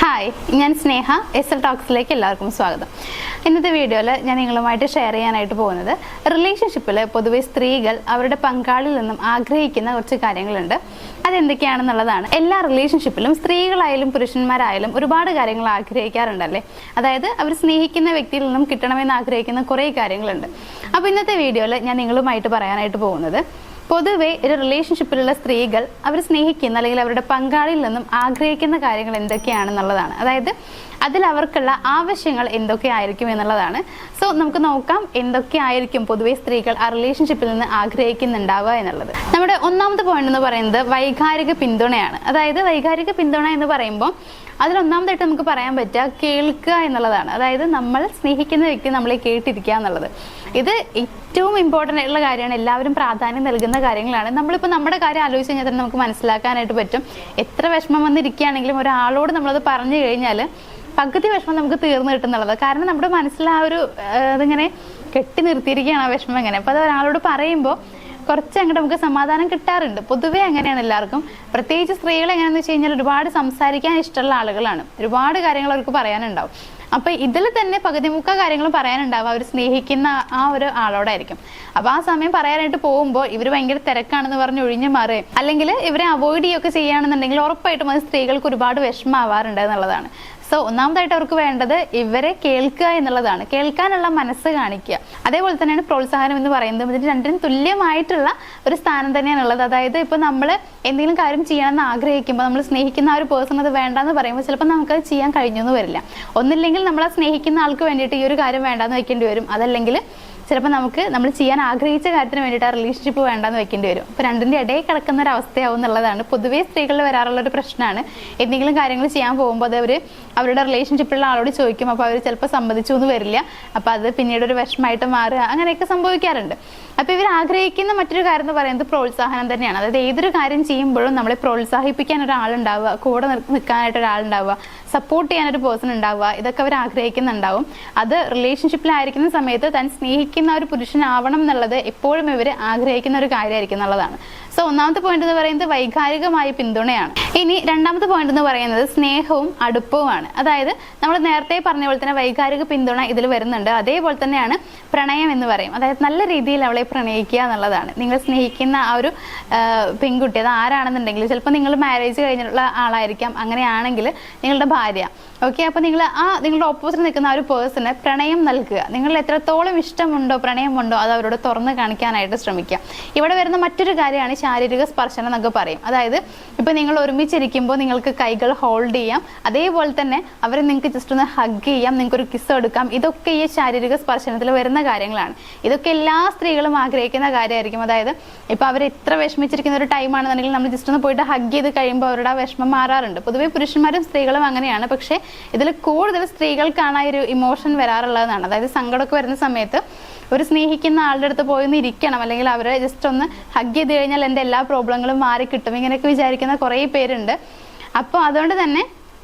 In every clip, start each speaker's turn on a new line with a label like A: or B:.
A: Hi, ഞാൻ സ്നേഹ. S L ടോക്സിലേക്ക് എല്ലാവർക്കും സ്വാഗതം. ഇന്നത്തെ വീഡിയോയിൽ ഞാൻ നിങ്ങളുമായിട്ട് ഷെയർ ചെയ്യാനായിട്ട് പോകുന്നത് റിലേഷൻഷിപ്പിൽ പൊതുവെ സ്ത്രീകൾ അവരുടെ പങ്കാളിൽ നിന്നും ആഗ്രഹിക്കുന്ന കുറച്ച് കാര്യങ്ങളുണ്ട്. അതെന്തൊക്കെയാണെന്നുള്ളതാണ്. എല്ലാ റിലേഷൻഷിപ്പിലും സ്ത്രീകളായാലും പുരുഷന്മാരായാലും ഒരുപാട് കാര്യങ്ങൾ ആഗ്രഹിക്കാറുണ്ടല്ലേ. അതായത് അവർ സ്നേഹിക്കുന്ന വ്യക്തിയിൽ നിന്നും കിട്ടണമെന്ന് ആഗ്രഹിക്കുന്ന കുറേ കാര്യങ്ങളുണ്ട്. അപ്പോൾ ഇന്നത്തെ വീഡിയോയിൽ ഞാൻ നിങ്ങളുമായിട്ട് പറയാനായിട്ട് പോകുന്നത് പൊതുവെ ഒരു റിലേഷൻഷിപ്പിലുള്ള സ്ത്രീകൾ അവർ സ്നേഹിക്കുന്ന അല്ലെങ്കിൽ അവരുടെ പങ്കാളിയിൽ നിന്നും ആഗ്രഹിക്കുന്ന കാര്യങ്ങൾ എന്തൊക്കെയാണെന്നുള്ളതാണ്. അതായത് അതിൽ അവർക്കുള്ള ആവശ്യങ്ങൾ എന്തൊക്കെയായിരിക്കും എന്നുള്ളതാണ്. സോ നമുക്ക് നോക്കാം എന്തൊക്കെയായിരിക്കും പൊതുവെ സ്ത്രീകൾ ആ റിലേഷൻഷിപ്പിൽ നിന്ന് ആഗ്രഹിക്കുന്നുണ്ടാവുക എന്നുള്ളത്. നമ്മുടെ ഒന്നാമത്തെ പോയിന്റ് എന്ന് പറയുന്നത് വൈകാരിക പിന്തുണയാണ്. അതായത് വൈകാരിക പിന്തുണ എന്ന് പറയുമ്പോൾ അതിലൊന്നാമതായിട്ട് നമുക്ക് പറയാൻ പറ്റുക കേൾക്കുക എന്നുള്ളതാണ്. അതായത് നമ്മൾ സ്നേഹിക്കുന്ന വ്യക്തി നമ്മളെ കേട്ടിരിക്കുക എന്നുള്ളത്. ഇത് ഏറ്റവും ഇമ്പോർട്ടൻ്റ് ആയിട്ടുള്ള കാര്യമാണ്. എല്ലാവരും പ്രാധാന്യം നൽകുന്ന കാര്യങ്ങളാണ്. നമ്മളിപ്പോൾ നമ്മുടെ കാര്യം ആലോചിച്ച് കഴിഞ്ഞാൽ തന്നെ നമുക്ക് മനസ്സിലാക്കാനായിട്ട് പറ്റും. എത്ര വിഷമം വന്നിരിക്കുകയാണെങ്കിലും ഒരാളോട് നമ്മളത് പറഞ്ഞു കഴിഞ്ഞാൽ പകുതി വിഷമം നമുക്ക് തീർന്നു കിട്ടുന്നുള്ളത്. കാരണം നമ്മുടെ മനസ്സിൽ ആ ഒരു അതിങ്ങനെ കെട്ടി നിർത്തിയിരിക്കുകയാണ് ആ വിഷമം എങ്ങനെ. അപ്പോൾ അത് ഒരാളോട് പറയുമ്പോൾ കുറച്ച് അങ്ങോട്ട് നമുക്ക് സമാധാനം കിട്ടാറുണ്ട്. പൊതുവെ അങ്ങനെയാണ് എല്ലാവർക്കും. പ്രത്യേകിച്ച് സ്ത്രീകൾ എങ്ങനെയാണെന്ന് വെച്ച് കഴിഞ്ഞാൽ ഒരുപാട് സംസാരിക്കാൻ ഇഷ്ടമുള്ള ആളുകളാണ്. ഒരുപാട് കാര്യങ്ങൾ അവർക്ക് പറയാനുണ്ടാവും. അപ്പൊ ഇതിൽ തന്നെ പകുതി മുക്ക കാര്യങ്ങളും പറയാനുണ്ടാവും അവർ സ്നേഹിക്കുന്ന ആ ഒരു ആളോടായിരിക്കും. അപ്പൊ ആ സമയം പറയാനായിട്ട് പോകുമ്പോൾ ഇവർ ഭയങ്കര തിരക്കാണെന്ന് പറഞ്ഞ് ഒഴിഞ്ഞു മാറുകയും അല്ലെങ്കിൽ ഇവരെ അവോയ്ഡ് ചെയ്യുകയൊക്കെ ചെയ്യുകയാണെന്നുണ്ടെങ്കിൽ ഉറപ്പായിട്ടും അത് സ്ത്രീകൾക്ക് ഒരുപാട് വിഷമമാവാറുണ്ട് എന്നുള്ളതാണ്. സോ ഒന്നാമതായിട്ട് അവർക്ക് വേണ്ടത് ഇവരെ കേൾക്കുക എന്നുള്ളതാണ്. കേൾക്കാനുള്ള മനസ്സ് കാണിക്കുക. അതേപോലെ തന്നെയാണ് പ്രോത്സാഹനം എന്ന് പറയുന്നത്. ഇതിന് രണ്ടിനും തുല്യമായിട്ടുള്ള ഒരു സ്ഥാനം തന്നെയാണ് ഉള്ളത്. അതായത് ഇപ്പൊ നമ്മൾ എന്തെങ്കിലും കാര്യം ചെയ്യണമെന്ന് ആഗ്രഹിക്കുമ്പോൾ നമ്മൾ സ്നേഹിക്കുന്ന ആ ഒരു പേഴ്സൺ അത് വേണ്ടെന്ന് പറയുമ്പോൾ ചിലപ്പോൾ നമുക്കത് ചെയ്യാൻ കഴിഞ്ഞൊന്നും വരില്ല. ഒന്നില്ലെങ്കിൽ നമ്മൾ ആ സ്നേഹിക്കുന്ന ആൾക്ക് വേണ്ടിയിട്ട് ഈ ഒരു കാര്യം വേണ്ടാന്ന് വെക്കേണ്ടി വരും. അതല്ലെങ്കിൽ ചിലപ്പോൾ നമ്മൾ ചെയ്യാൻ ആഗ്രഹിച്ച കാര്യത്തിന് വേണ്ടിയിട്ട് ആ റിലേഷൻഷിപ്പ് വേണ്ടാന്ന് വെക്കേണ്ടി വരും. അപ്പോൾ രണ്ടിൻ്റെ ഇടയിൽ കിടക്കുന്ന ഒരു അവസ്ഥയാവും എന്നുള്ളതാണ് പൊതുവേ സ്ത്രീകളിൽ വരാറുള്ള ഒരു പ്രശ്നമാണ്. എന്തെങ്കിലും കാര്യങ്ങൾ ചെയ്യാൻ പോകുമ്പോൾ അത് അവരുടെ റിലേഷൻഷിപ്പിലുള്ള ആളോട് ചോദിക്കും. അപ്പോൾ അവർ ചിലപ്പോൾ സമ്മതിച്ചു എന്ന് വരില്ല. അപ്പോൾ അത് പിന്നീട് ഒരു വിഷമമായിട്ട് മാറുക, അങ്ങനെയൊക്കെ സംഭവിക്കാറുണ്ട്. അപ്പോൾ ഇവർ ആഗ്രഹിക്കുന്ന മറ്റൊരു കാര്യം എന്ന് പറയുന്നത് പ്രോത്സാഹനം തന്നെയാണ്. അതായത് ഏതൊരു കാര്യം ചെയ്യുമ്പോഴും നമ്മളെ പ്രോത്സാഹിപ്പിക്കാൻ ഒരാളുണ്ടാവുക, കൂടെ നിൽക്കാനായിട്ട് ഒരാളുണ്ടാവുക, സപ്പോർട്ട് ചെയ്യാനൊരു പേഴ്സൺ ഉണ്ടാവുക, ഇതൊക്കെ അവർ ആഗ്രഹിക്കുന്നുണ്ടാവും. അത് റിലേഷൻഷിപ്പിലായിരിക്കുന്ന സമയത്ത് താൻ സ്നേഹിക്കുന്ന ഒരു പുരുഷനാവണം എന്നുള്ളത് എപ്പോഴും ഇവർ ആഗ്രഹിക്കുന്ന ഒരു കാര്യമായിരിക്കും എന്നുള്ളതാണ്. സോ ഒന്നാമത്തെ പോയിന്റ് എന്ന് പറയുന്നത് വൈകാരികമായ പിന്തുണയാണ്. ഇനി രണ്ടാമത്തെ പോയിന്റ് എന്ന് പറയുന്നത് സ്നേഹവും അടുപ്പവുമാണ്. അതായത് നമ്മൾ നേരത്തെ പറഞ്ഞ പോലെ തന്നെ വൈകാരിക പിന്തുണ ഇതിൽ വരുന്നുണ്ട്. അതേപോലെ തന്നെയാണ് പ്രണയം എന്ന് പറയും. അതായത് നല്ല രീതിയിൽ അവളെ പ്രണയിക്കുക എന്നുള്ളതാണ്. നിങ്ങൾ സ്നേഹിക്കുന്ന ആ ഒരു പെൺകുട്ടി അത് ആരാണെന്നുണ്ടെങ്കിൽ ചിലപ്പോൾ നിങ്ങൾ മാരേജ് കഴിഞ്ഞിട്ടുള്ള ആളായിരിക്കാം. അങ്ങനെയാണെങ്കിൽ നിങ്ങളുടെ ഭാര്യ, ഓക്കെ. അപ്പോൾ നിങ്ങളുടെ ഓപ്പോസിറ്റ് നിൽക്കുന്ന ആ ഒരു പേഴ്സണ് പ്രണയം നൽകുക. നിങ്ങൾ എത്രത്തോളം ഇഷ്ടമുണ്ടോ പ്രണയമുണ്ടോ അത് അവരോട് തുറന്ന് കാണിക്കാനായിട്ട് ശ്രമിക്കുക. ഇവിടെ വരുന്ന മറ്റൊരു കാര്യമാണ് ശാരീരിക സ്പർശനം എന്നൊക്കെ പറയും. അതായത് ഇപ്പം നിങ്ങൾ ഒരുമിച്ചിരിക്കുമ്പോൾ നിങ്ങൾക്ക് കൈകൾ ഹോൾഡ് ചെയ്യാം. അതേപോലെ തന്നെ അവരെ നിങ്ങൾക്ക് ജസ്റ്റ് ഒന്ന് ഹഗ് ചെയ്യാം, നിങ്ങൾക്കൊരു കിസ് എടുക്കാം. ഇതൊക്കെ ഈ ശാരീരിക സ്പർശനത്തിൽ വരുന്ന കാര്യങ്ങളാണ്. ഇതൊക്കെ എല്ലാ സ്ത്രീകളും ആഗ്രഹിക്കുന്ന കാര്യമായിരിക്കും. അതായത് ഇപ്പം അവർ എത്ര വിഷമിച്ചിരിക്കുന്ന ഒരു ടൈമാണെന്നുണ്ടെങ്കിൽ നമ്മൾ ജസ്റ്റ് ഒന്ന് പോയിട്ട് ഹഗ് ചെയ്ത് കഴിയുമ്പോൾ അവരുടെ ആ വിഷമം മാറാറുണ്ട്. പൊതുവെ പുരുഷന്മാരും സ്ത്രീകളും അങ്ങനെയാണ്. പക്ഷേ ഇതിൽ കൂടുതൽ സ്ത്രീകൾക്കാണ് ആ ഒരു ഇമോഷൻ വരാറുള്ളതാണ്. അതായത് സങ്കടമൊക്കെ വരുന്ന സമയത്ത് ഒരു സ്നേഹിക്കുന്ന ആളുടെ അടുത്ത് പോയി ഒന്ന് ഇരിക്കണം, അല്ലെങ്കിൽ അവരെ ജസ്റ്റ് ഒന്ന് ഹഗ് ചെയ്ത് കഴിഞ്ഞാൽ എൻ്റെ എല്ലാ പ്രോബ്ലങ്ങളും മാറിക്കിട്ടും, ഇങ്ങനെയൊക്കെ വിചാരിക്കുന്ന കുറേ പേരുണ്ട്. അപ്പോൾ അതുകൊണ്ട് തന്നെ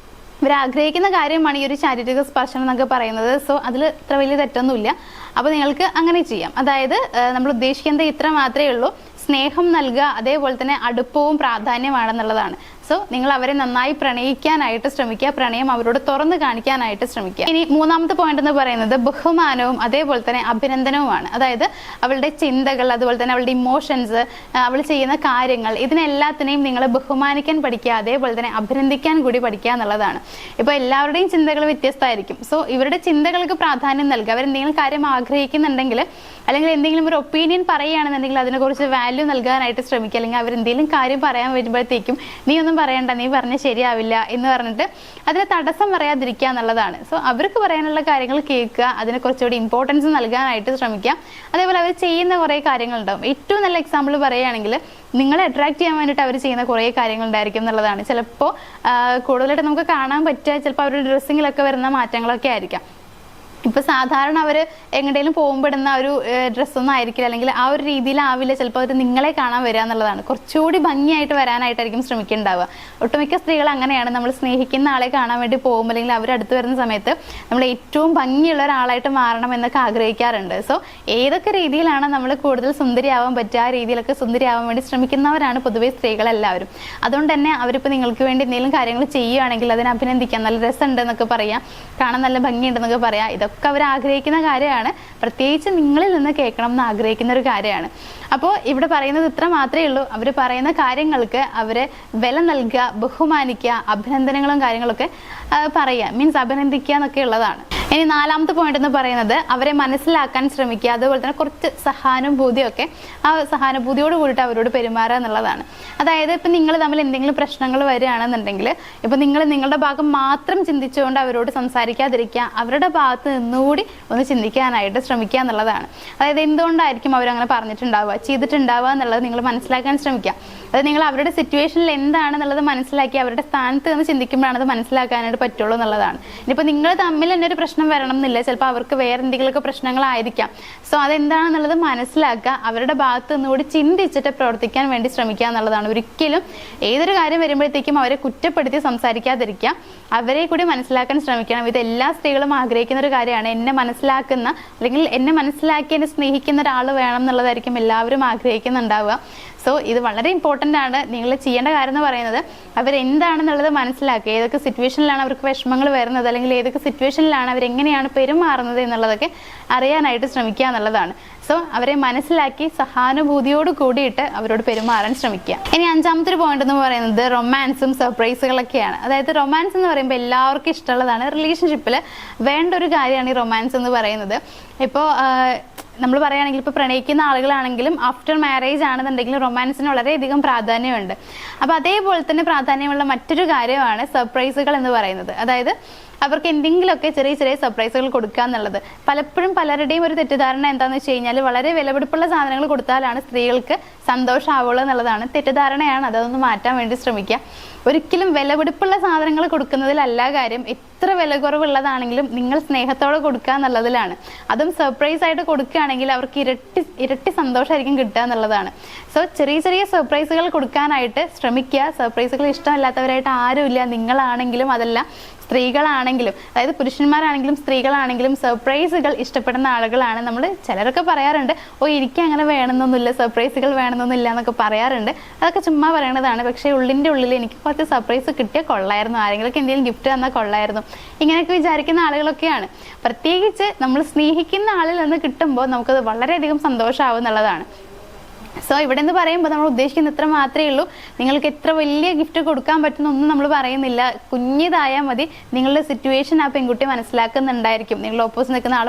A: ഇവർ ആഗ്രഹിക്കുന്ന കാര്യമാണ് ഈ ഒരു ശാരീരിക സ്പർശനം എന്നൊക്കെ പറയുന്നത്. സോ അതിൽ ഇത്ര വലിയ തെറ്റൊന്നുമില്ല. അപ്പോൾ നിങ്ങൾക്ക് അങ്ങനെ ചെയ്യാം. അതായത് നമ്മൾ ഉദ്ദേശിക്കുന്നത് ഇത്ര മാത്രമേ ഉള്ളൂ. സ്നേഹം നൽകുക, അതേപോലെ തന്നെ അടുപ്പവും പ്രാധാന്യമാണെന്നുള്ളതാണ്. സോ നിങ്ങൾ അവരെ നന്നായി പ്രണയിക്കാനായിട്ട് ശ്രമിക്കുക, പ്രണയം അവരോട് തുറന്ന് കാണിക്കാനായിട്ട് ശ്രമിക്കുക. ഇനി മൂന്നാമത്തെ പോയിന്റ് എന്ന് പറയുന്നത് ബഹുമാനവും അതേപോലെ തന്നെ അഭിനന്ദനവുമാണ്. അതായത് അവളുടെ ചിന്തകൾ, അതുപോലെ തന്നെ അവളുടെ ഇമോഷൻസ്, അവൾ ചെയ്യുന്ന കാര്യങ്ങൾ, ഇതിനെല്ലാത്തിനെയും നിങ്ങൾ ബഹുമാനിക്കാൻ പഠിക്കുക, അതേപോലെ തന്നെ അഭിനന്ദിക്കാൻ കൂടി പഠിക്കുക എന്നുള്ളതാണ്. ഇപ്പോൾ എല്ലാവരുടെയും ചിന്തകൾ വ്യത്യസ്തമായിരിക്കും. സോ ഇവരുടെ ചിന്തകൾക്ക് പ്രാധാന്യം നൽകുക. അവരെന്തെങ്കിലും കാര്യം ആഗ്രഹിക്കുന്നുണ്ടെങ്കിൽ അല്ലെങ്കിൽ എന്തെങ്കിലും ഒരു ഒപ്പീനിയൻ പറയുകയാണെന്നുണ്ടെങ്കിൽ അതിനെക്കുറിച്ച് വാല്യൂ നൽകാനായിട്ട് ശ്രമിക്കുക. അല്ലെങ്കിൽ അവരെന്തെങ്കിലും കാര്യം പറയാൻ വരുമ്പോഴത്തേക്കും നീ ഒന്നും പറയണ്ട, നീ പറഞ്ഞാൽ ശരിയാവില്ല എന്ന് പറഞ്ഞിട്ട് അതിന് തടസ്സം പറയാതിരിക്കുക എന്നുള്ളതാണ്. സോ അവർക്ക് പറയാനുള്ള കാര്യങ്ങൾ കേൾക്കുക, അതിന് കുറച്ചുകൂടി ഇമ്പോർട്ടൻസ് നൽകാനായിട്ട് ശ്രമിക്കുക. അതേപോലെ അവർ ചെയ്യുന്ന കുറേ കാര്യങ്ങളുണ്ടാവും. ഏറ്റവും നല്ല എക്സാമ്പിൾ പറയുകയാണെങ്കിൽ നിങ്ങളെ അട്രാക്ട് ചെയ്യാൻ വേണ്ടിയിട്ട് അവർ ചെയ്യുന്ന കുറേ കാര്യങ്ങളുണ്ടായിരിക്കും എന്നുള്ളതാണ്. ചിലപ്പോൾ കൂടുതലായിട്ട് നമുക്ക് കാണാൻ പറ്റുക ചിലപ്പോൾ അവരുടെ ഡ്രസ്സിങ്ങിലൊക്കെ വരുന്ന മാറ്റങ്ങളൊക്കെ ആയിരിക്കാം. ഇപ്പോൾ സാധാരണ അവർ എങ്ങോട്ടേലും പോകുമ്പോൾ ഇടുന്ന ഒരു ഡ്രസ്സൊന്നും ആയിരിക്കില്ല, അല്ലെങ്കിൽ ആ ഒരു രീതിയിലാവില്ല ചിലപ്പോൾ അവർ നിങ്ങളെ കാണാൻ വരിക എന്നുള്ളതാണ്. കുറച്ചുകൂടി ഭംഗിയായിട്ട് വരാനായിട്ടായിരിക്കും ശ്രമിക്കുന്നുണ്ടാവുക. ഒട്ടുമിക്ക സ്ത്രീകൾ അങ്ങനെയാണ്. നമ്മൾ സ്നേഹിക്കുന്ന ആളെ കാണാൻ വേണ്ടി പോകുമ്പോൾ അല്ലെങ്കിൽ അവരടുത്ത് വരുന്ന സമയത്ത് നമ്മൾ ഏറ്റവും ഭംഗിയുള്ള ഒരാളായിട്ട് മാറണം എന്നൊക്കെ ആഗ്രഹിക്കാറുണ്ട്. സോ ഏതൊക്കെ രീതിയിലാണ് നമ്മൾ കൂടുതൽ സുന്ദരിയാവാൻ പറ്റുക, ആ രീതിയിലൊക്കെ സുന്ദരിയാവാൻ വേണ്ടി ശ്രമിക്കുന്നവരാണ് പൊതുവെ സ്ത്രീകളെല്ലാവരും. അതുകൊണ്ട് തന്നെ അവരിപ്പോൾ നിങ്ങൾക്ക് വേണ്ടി എന്തെങ്കിലും കാര്യങ്ങൾ ചെയ്യുകയാണെങ്കിൽ അതിനെ അഭിനന്ദിക്കാം, നല്ല രസമുണ്ട് എന്നൊക്കെ പറയാം, കാണാൻ നല്ല ഭംഗിയുണ്ടെന്നൊക്കെ പറയാം. ഇതൊക്കെ അവർ ആഗ്രഹിക്കുന്ന കാര്യമാണ്. പ്രത്യേകിച്ച് നിങ്ങളിൽ നിന്ന് കേൾക്കണം എന്ന് ആഗ്രഹിക്കുന്ന ഒരു കാര്യമാണ്. അപ്പോൾ ഇവിടെ പറയുന്നത് ഇത്ര മാത്രമേ ഉള്ളൂ. അവർ പറയുന്ന കാര്യങ്ങൾക്ക് അവരെ വില നൽകുക, ബഹുമാനിക്കുക, അഭിനന്ദനങ്ങളും കാര്യങ്ങളൊക്കെ പറയുക, മീൻസ് അഭിനന്ദിക്കുക എന്നൊക്കെ ഉള്ളതാണ്. ഇനി 4ാമത്തെ പോയിന്റ് എന്ന് പറയുന്നത് അവരെ മനസ്സിലാക്കാൻ ശ്രമിക്കുക, അതുപോലെ തന്നെ കുറച്ച് സഹാനുഭൂതിയൊക്കെ, ആ സഹാനുഭൂതിയോട് കൂടിയിട്ട് അവരോട് പെരുമാറുക എന്നുള്ളതാണ്. അതായത് ഇപ്പം നിങ്ങൾ തമ്മിൽ എന്തെങ്കിലും പ്രശ്നങ്ങൾ വരികയാണെന്നുണ്ടെങ്കിൽ ഇപ്പം നിങ്ങൾ നിങ്ങളുടെ ഭാഗം മാത്രം ചിന്തിച്ചുകൊണ്ട് അവരോട് സംസാരിക്കാതിരിക്കുക, അവരുടെ ഭാഗത്ത് നിന്നുകൂടി ഒന്ന് ചിന്തിക്കാനായിട്ട് ശ്രമിക്കുക എന്നുള്ളതാണ്. അതായത് എന്തുകൊണ്ടായിരിക്കും അവരങ്ങനെ പറഞ്ഞിട്ടുണ്ടാവുക, ചെയ്തിട്ടുണ്ടാവുക എന്നുള്ളത് നിങ്ങൾ മനസ്സിലാക്കാൻ ശ്രമിക്കുക. അത് നിങ്ങൾ അവരുടെ സിറ്റുവേഷനിൽ എന്താണെന്നുള്ളത് മനസ്സിലാക്കി അവരുടെ സ്ഥാനത്ത് നിന്ന് ചിന്തിക്കുമ്പോഴാണ് അത് മനസ്സിലാക്കാനായിട്ട് പറ്റുള്ളൂ എന്നുള്ളതാണ്. ഇനിയിപ്പോൾ നിങ്ങൾ തമ്മിൽ തന്നെ ഒരു പ്രശ്നം വരണം എന്നില്ല, ചിലപ്പോൾ അവർക്ക് വേറെ എന്തെങ്കിലുമൊക്കെ പ്രശ്നങ്ങളായിരിക്കാം. സോ അതെന്താണെന്നുള്ളത് മനസ്സിലാക്കുക, അവരുടെ ഭാഗത്ത് നിന്നുകൂടി ചിന്തിച്ചിട്ട് പ്രവർത്തിക്കാൻ വേണ്ടി ശ്രമിക്കുക എന്നുള്ളതാണ്. ഒരിക്കലും ഏതൊരു കാര്യം വരുമ്പോഴത്തേക്കും അവരെ കുറ്റപ്പെടുത്തി സംസാരിക്കാതിരിക്കുക, അവരെ കൂടി മനസ്സിലാക്കാൻ ശ്രമിക്കണം. ഇത് എല്ലാ സ്ത്രീകളും ആഗ്രഹിക്കുന്ന ഒരു കാര്യമാണ്. എന്നെ മനസ്സിലാക്കുന്ന അല്ലെങ്കിൽ എന്നെ മനസ്സിലാക്കി എന്നെ സ്നേഹിക്കുന്ന ഒരാൾ വേണം എന്നുള്ളതായിരിക്കും എല്ലാവരും ആഗ്രഹിക്കുന്നുണ്ടാവുക. സോ ഇത് വളരെ ഇമ്പോർട്ടൻ്റ് ആണ്. നിങ്ങൾ ചെയ്യേണ്ട കാര്യം എന്ന് പറയുന്നത് അവരെന്താണെന്നുള്ളത് മനസ്സിലാക്കുക, ഏതൊക്കെ സിറ്റുവേഷനിലാണ് അവർക്ക് വിഷമങ്ങൾ വരുന്നത്, അല്ലെങ്കിൽ ഏതൊക്കെ സിറ്റുവേഷനിലാണ് അവരെങ്ങനെയാണ് പെരുമാറുന്നത് എന്നുള്ളതൊക്കെ അറിയാനായിട്ട് ശ്രമിക്കുക എന്നുള്ളതാണ്. സോ അവരെ മനസ്സിലാക്കി സഹാനുഭൂതിയോട് കൂടിയിട്ട് അവരോട് പെരുമാറാൻ ശ്രമിക്കുക. ഇനി 5ാമത്തെ ഒരു പോയിന്റ് എന്ന് പറയുന്നത് റൊമാൻസും സർപ്രൈസുകളൊക്കെയാണ്. അതായത് റൊമാൻസ് എന്ന് പറയുമ്പോൾ എല്ലാവർക്കും ഇഷ്ടമുള്ളതാണ്. റിലേഷൻഷിപ്പിൽ വേണ്ട ഒരു കാര്യമാണ് ഈ റൊമാൻസ് എന്ന് പറയുന്നത്. ഇപ്പോൾ നമ്മൾ പറയുകയാണെങ്കിൽ ഇപ്പോൾ പ്രണയിക്കുന്ന ആളുകളാണെങ്കിലും ആഫ്റ്റർ മാരേജ് ആണെന്നുണ്ടെങ്കിലും റൊമാൻസിന് വളരെയധികം പ്രാധാന്യമുണ്ട്. അപ്പോൾ അതേപോലെ തന്നെ പ്രാധാന്യമുള്ള മറ്റൊരു കാര്യമാണ് സർപ്രൈസുകൾ എന്ന് പറയുന്നത്. അതായത് അവർക്ക് എന്തെങ്കിലുമൊക്കെ ചെറിയ ചെറിയ സർപ്രൈസുകൾ കൊടുക്കുക എന്നുള്ളത്. പലപ്പോഴും പലരുടെയും ഒരു തെറ്റിദ്ധാരണ എന്താണെന്ന് വെച്ച് കഴിഞ്ഞാൽ വളരെ വിലപിടിപ്പുള്ള സാധനങ്ങൾ കൊടുത്താലാണ് സ്ത്രീകൾക്ക് സന്തോഷമാവുള്ളൂ എന്നുള്ളതാണ്. തെറ്റിദ്ധാരണയാണ്, അതൊന്ന് മാറ്റാൻ വേണ്ടി ശ്രമിക്കുക. ഒരിക്കലും വിലപിടിപ്പുള്ള സാധനങ്ങൾ കൊടുക്കുന്നതിലല്ല കാര്യം. എത്ര വില കുറവുള്ളതാണെങ്കിലും നിങ്ങൾ സ്നേഹത്തോടെ കൊടുക്കുക എന്നുള്ളതിലാണ്. അതും സർപ്രൈസ് ആയിട്ട് കൊടുക്കുകയാണെങ്കിൽ അവർക്ക് ഇരട്ടി സന്തോഷമായിരിക്കും കിട്ടുക എന്നുള്ളതാണ്. സോ ചെറിയ ചെറിയ സർപ്രൈസുകൾ കൊടുക്കാനായിട്ട് ശ്രമിക്കുക. സർപ്രൈസുകൾ ഇഷ്ടമല്ലാത്തവരായിട്ട് ആരുമില്ല. നിങ്ങളാണെങ്കിലും അതല്ല സ്ത്രീകളാണെങ്കിലും, അതായത് പുരുഷന്മാരാണെങ്കിലും സ്ത്രീകളാണെങ്കിലും സർപ്രൈസുകൾ ഇഷ്ടപ്പെടുന്ന ആളുകളാണ് നമ്മൾ. ചിലരൊക്കെ പറയാറുണ്ട്, എനിക്ക് അങ്ങനെ വേണമെന്നൊന്നുമില്ല, സർപ്രൈസുകൾ വേണമെന്നൊന്നുമില്ല എന്നൊക്കെ പറയാറുണ്ട്. അതൊക്കെ ചുമ്മാ പറയണതാണ്. പക്ഷേ ഉള്ളിൻ്റെ ഉള്ളിൽ എനിക്ക് കുറച്ച് സർപ്രൈസ് കിട്ടിയാൽ കൊള്ളായിരുന്നു, ആരെങ്കിലുമൊക്കെ എന്തെങ്കിലും ഗിഫ്റ്റ് തന്നാൽ കൊള്ളായിരുന്നു, ഇങ്ങനെയൊക്കെ വിചാരിക്കുന്ന ആളുകളൊക്കെയാണ്. പ്രത്യേകിച്ച് നമ്മൾ സ്നേഹിക്കുന്ന ആളിൽ നിന്ന് കിട്ടുമ്പോൾ നമുക്കത് വളരെയധികം സന്തോഷമാവും എന്നുള്ളതാണ്. സോ ഇവിടെ നിന്ന് പറയുമ്പോൾ നമ്മൾ ഉദ്ദേശിക്കുന്ന ഇത്ര മാത്രമേ ഉള്ളൂ. നിങ്ങൾക്ക് എത്ര വലിയ ഗിഫ്റ്റ് കൊടുക്കാൻ പറ്റുന്നൊന്നും നമ്മൾ പറയുന്നില്ല. കുഞ്ഞിതായാൽ മതി. നിങ്ങളുടെ സിറ്റുവേഷൻ ആ പെൺകുട്ടി മനസ്സിലാക്കുന്നുണ്ടായിരിക്കും, നിങ്ങളുടെ ഓപ്പോസിറ്റ് നിൽക്കുന്ന ആൾ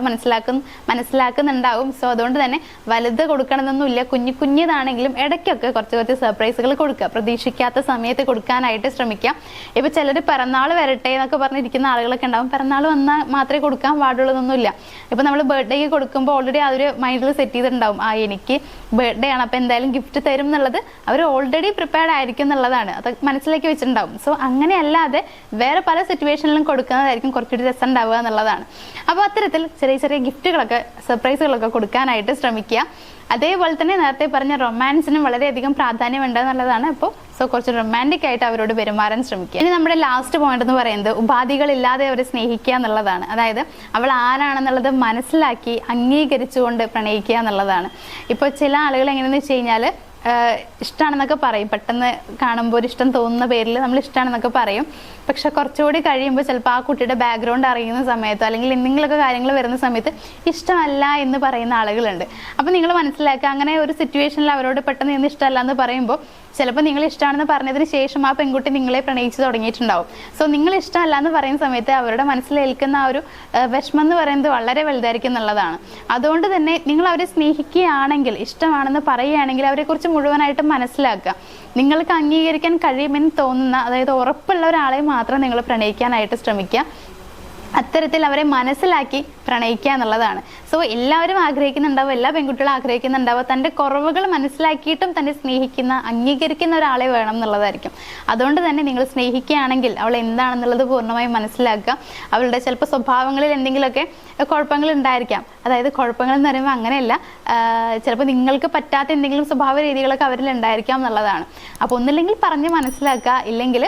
A: മനസ്സിലാക്കുന്നുണ്ടാവും. സോ അതുകൊണ്ട് തന്നെ വലുത് കൊടുക്കണമെന്നൊന്നുമില്ല. കുഞ്ഞിതാണെങ്കിലും ഇടയ്ക്കൊക്കെ കുറച്ച് സർപ്രൈസുകൾ കൊടുക്കുക. പ്രതീക്ഷിക്കാത്ത സമയത്ത് കൊടുക്കാനായിട്ട് ശ്രമിക്കാം. ഇപ്പോൾ ചിലർ പിറന്നാൾ വരട്ടെ എന്നൊക്കെ പറഞ്ഞിരിക്കുന്ന ആളുകളൊക്കെ ഉണ്ടാവും. പിറന്നാൾ വന്നാൽ മാത്രമേ കൊടുക്കാൻ പാടുള്ളതൊന്നുമില്ല. ഇപ്പോൾ നമ്മൾ ബർത്ത്ഡേക്ക് കൊടുക്കുമ്പോൾ ഓൾറെഡി ആ ഒരു മൈൻഡിൽ സെറ്റ് ചെയ്തിട്ടുണ്ടാവും, എനിക്ക് ബർത്ത്ഡേ ആണ്, അപ്പം എന്തായാലും ഗിഫ്റ്റ് തരും എന്നുള്ളത് അവർ ഓൾറെഡി പ്രിപ്പയർഡ് ആയിരിക്കും എന്നുള്ളതാണ്. അത് മനസ്സിലാക്കി വെച്ചിട്ടുണ്ടാവും. സോ അങ്ങനെ അല്ലാതെ വേറെ പല സിറ്റുവേഷനിലും കൊടുക്കുന്നതായിരിക്കും കുറച്ചുകൂടി രസം ഉണ്ടാവുക എന്നുള്ളതാണ്. അപ്പോൾ അത്തരത്തിൽ ചെറിയ ചെറിയ ഗിഫ്റ്റുകളൊക്കെ സർപ്രൈസുകളൊക്കെ കൊടുക്കാനായിട്ട് ശ്രമിക്കുക. അതേപോലെ തന്നെ നേരത്തെ പറഞ്ഞ റൊമാൻസിനും വളരെയധികം പ്രാധാന്യമുണ്ട് എന്നുള്ളതാണ്. അപ്പോൾ സോ കുറച്ച് റൊമാൻറ്റിക് ആയിട്ട് അവരോട് പെരുമാറാൻ ശ്രമിക്കുക. ഇനി നമ്മുടെ ലാസ്റ്റ് പോയിന്റ് എന്ന് പറയുന്നത് ഉപാധികളില്ലാതെ അവരെ സ്നേഹിക്കുക എന്നുള്ളതാണ്. അതായത് അവൾ ആരാണെന്നുള്ളത് മനസ്സിലാക്കി അംഗീകരിച്ചുകൊണ്ട് പ്രണയിക്കുക എന്നുള്ളതാണ്. ഇപ്പോൾ ചില ആളുകൾ എങ്ങനെയെന്ന് വെച്ച് കഴിഞ്ഞാൽ ഇഷ്ടമാണെന്നൊക്കെ പറയും, പെട്ടെന്ന് കാണുമ്പോൾ ഒരു ഇഷ്ടം തോന്നുന്ന പേരിൽ നമ്മൾ ഇഷ്ടമാണെന്നൊക്കെ പറയും. പക്ഷെ കുറച്ചുകൂടി കഴിയുമ്പോൾ ചിലപ്പോൾ ആ കുട്ടിയുടെ ബാക്ക്ഗ്രൗണ്ട് അറിയുന്ന സമയത്തോ അല്ലെങ്കിൽ എന്തെങ്കിലുമൊക്കെ കാര്യങ്ങൾ വരുന്ന സമയത്ത് ഇഷ്ടമല്ല എന്ന് പറയുന്ന ആളുകളുണ്ട്. അപ്പോൾ നിങ്ങൾ മനസ്സിലാക്കുക, അങ്ങനെ ഒരു സിറ്റുവേഷനിൽ അവരോട് പെട്ടെന്ന് ഇന്ന് ഇഷ്ടമല്ല എന്ന് പറയുമ്പോൾ ചിലപ്പോൾ നിങ്ങൾ ഇഷ്ടമാണെന്ന് പറഞ്ഞതിന് ശേഷം ആ പെൺകുട്ടി നിങ്ങളെ പ്രണയിച്ച് തുടങ്ങിയിട്ടുണ്ടാവും. സോ നിങ്ങൾ ഇഷ്ടമല്ല എന്ന് പറയുന്ന സമയത്ത് അവരുടെ മനസ്സിലേൽക്കുന്ന ആ ഒരു വിഷമം എന്ന് പറയുന്നത് വളരെ വലുതായിരിക്കും എന്നുള്ളതാണ്. അതുകൊണ്ട് തന്നെ നിങ്ങൾ അവരെ സ്നേഹിക്കുകയാണെങ്കിൽ, ഇഷ്ടമാണെന്ന് പറയുകയാണെങ്കിൽ അവരെക്കുറിച്ച് മുഴുവനായിട്ടും മനസ്സിലാക്കുക. നിങ്ങൾക്ക് അംഗീകരിക്കാൻ കഴിയുമെന്ന് തോന്നുന്ന, അതായത് ഉറപ്പുള്ള ഒരാളെ മാത്രം നിങ്ങൾ പ്രണയിക്കാനായിട്ട് ശ്രമിക്കുക. അത്തരത്തിൽ അവരെ മനസ്സിലാക്കി പ്രണയിക്കുക എന്നുള്ളതാണ്. സോ എല്ലാവരും ആഗ്രഹിക്കുന്നുണ്ടാവും, എല്ലാ പെൺകുട്ടികളും ആഗ്രഹിക്കുന്നുണ്ടാവും തൻ്റെ കുറവുകൾ മനസ്സിലാക്കിയിട്ടും തന്നെ സ്നേഹിക്കുന്ന, അംഗീകരിക്കുന്ന ഒരാളെ വേണം എന്നുള്ളതായിരിക്കും. അതുകൊണ്ട് തന്നെ നിങ്ങൾ സ്നേഹിക്കുകയാണെങ്കിൽ അവൾ എന്താണെന്നുള്ളത് പൂർണ്ണമായും മനസ്സിലാക്കുക. അവളുടെ ചിലപ്പോൾ സ്വഭാവങ്ങളിൽ എന്തെങ്കിലുമൊക്കെ കുഴപ്പങ്ങൾ ഉണ്ടായിരിക്കാം. അതായത് കുഴപ്പങ്ങൾ എന്ന് പറയുമ്പോൾ അങ്ങനെയല്ല, ചിലപ്പോൾ നിങ്ങൾക്ക് പറ്റാത്ത എന്തെങ്കിലും സ്വഭാവ രീതികളൊക്കെ അവരിൽ ഉണ്ടായിരിക്കാം എന്നുള്ളതാണ്. അപ്പോൾ ഒന്നില്ലെങ്കിൽ പറഞ്ഞ് മനസ്സിലാക്കുക, ഇല്ലെങ്കിൽ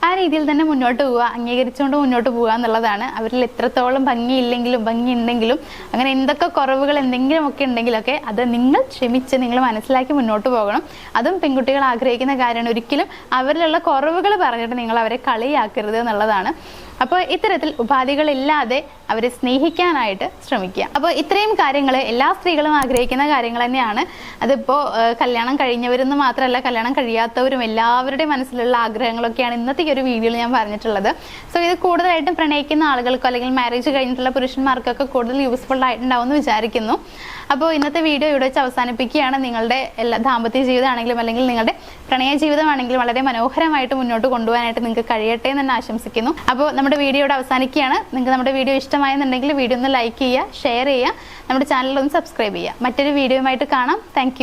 A: ആ രീതിയിൽ തന്നെ മുന്നോട്ട് പോവുക, അംഗീകരിച്ചുകൊണ്ട് മുന്നോട്ട് പോവുക എന്നുള്ളതാണ്. അവരിൽ എത്രത്തോളം ഭംഗിയില്ലെങ്കിലും ഭംഗി ഉണ്ടെങ്കിലും അങ്ങനെ എന്തൊക്കെ കുറവുകൾ എന്തെങ്കിലുമൊക്കെ ഉണ്ടെങ്കിലൊക്കെ അത് നിങ്ങൾ ക്ഷമിച്ച് നിങ്ങൾ മനസ്സിലാക്കി മുന്നോട്ട് പോകണം. അതും പെൺകുട്ടികൾ ആഗ്രഹിക്കുന്ന കാര്യമാണ്. ഒരിക്കലും അവരിലുള്ള കുറവുകൾ പറഞ്ഞിട്ട് നിങ്ങൾ അവരെ കളിയാക്കരുത് എന്നുള്ളതാണ്. അപ്പോൾ ഇത്തരത്തിൽ ഉപാധികളില്ലാതെ അവരെ സ്നേഹിക്കാനായിട്ട് ശ്രമിക്കുക. അപ്പോൾ ഇത്രയും കാര്യങ്ങൾ എല്ലാ സ്ത്രീകളും ആഗ്രഹിക്കുന്ന കാര്യങ്ങൾ തന്നെയാണ്. അതിപ്പോൾ കല്യാണം കഴിഞ്ഞവരെന്ന് മാത്രമല്ല, കല്യാണം കഴിയാത്തവരും എല്ലാവരുടെയും മനസ്സിലുള്ള ആഗ്രഹങ്ങളൊക്കെയാണ് ഇന്നത്തെ ഈ ഒരു വീഡിയോയിൽ ഞാൻ പറഞ്ഞിട്ടുള്ളത്. സോ ഇത് കൂടുതലായിട്ടും പ്രണയിക്കുന്ന ആളുകൾക്കോ അല്ലെങ്കിൽ മാരേജ് കഴിഞ്ഞിട്ടുള്ള പുരുഷന്മാർക്കൊക്കെ കൂടുതൽ യൂസ്ഫുൾ ആയിട്ടുണ്ടാവും എന്ന് വിചാരിക്കുന്നു. അപ്പോൾ ഇന്നത്തെ വീഡിയോ ഇവിടെ വെച്ച് അവസാനിപ്പിക്കുകയാണ്. നിങ്ങളുടെ എല്ലാ ദാമ്പത്യ ജീവിതമാണെങ്കിലും അല്ലെങ്കിൽ നിങ്ങളുടെ പ്രണയ ജീവിതമാണെങ്കിലും വളരെ മനോഹരമായിട്ട് മുന്നോട്ട് കൊണ്ടുപോകാനായിട്ട് നിങ്ങൾക്ക് കഴിയട്ടെ എന്ന് തന്നെ ആശംസിക്കുന്നു. അപ്പോൾ നമ്മുടെ വീഡിയോ ഇവിടെ അവസാനിക്കുകയാണ്. നിങ്ങൾക്ക് നമ്മുടെ വീഡിയോ ഇഷ്ടമായെന്നുണ്ടെങ്കിൽ വീഡിയോ ഒന്ന് ലൈക്ക് ചെയ്യുക, ഷെയർ ചെയ്യുക, നമ്മുടെ ചാനൽ ഒന്ന് സബ്സ്ക്രൈബ് ചെയ്യുക. മറ്റൊരു വീഡിയോയുമായിട്ട് കാണാം. താങ്ക്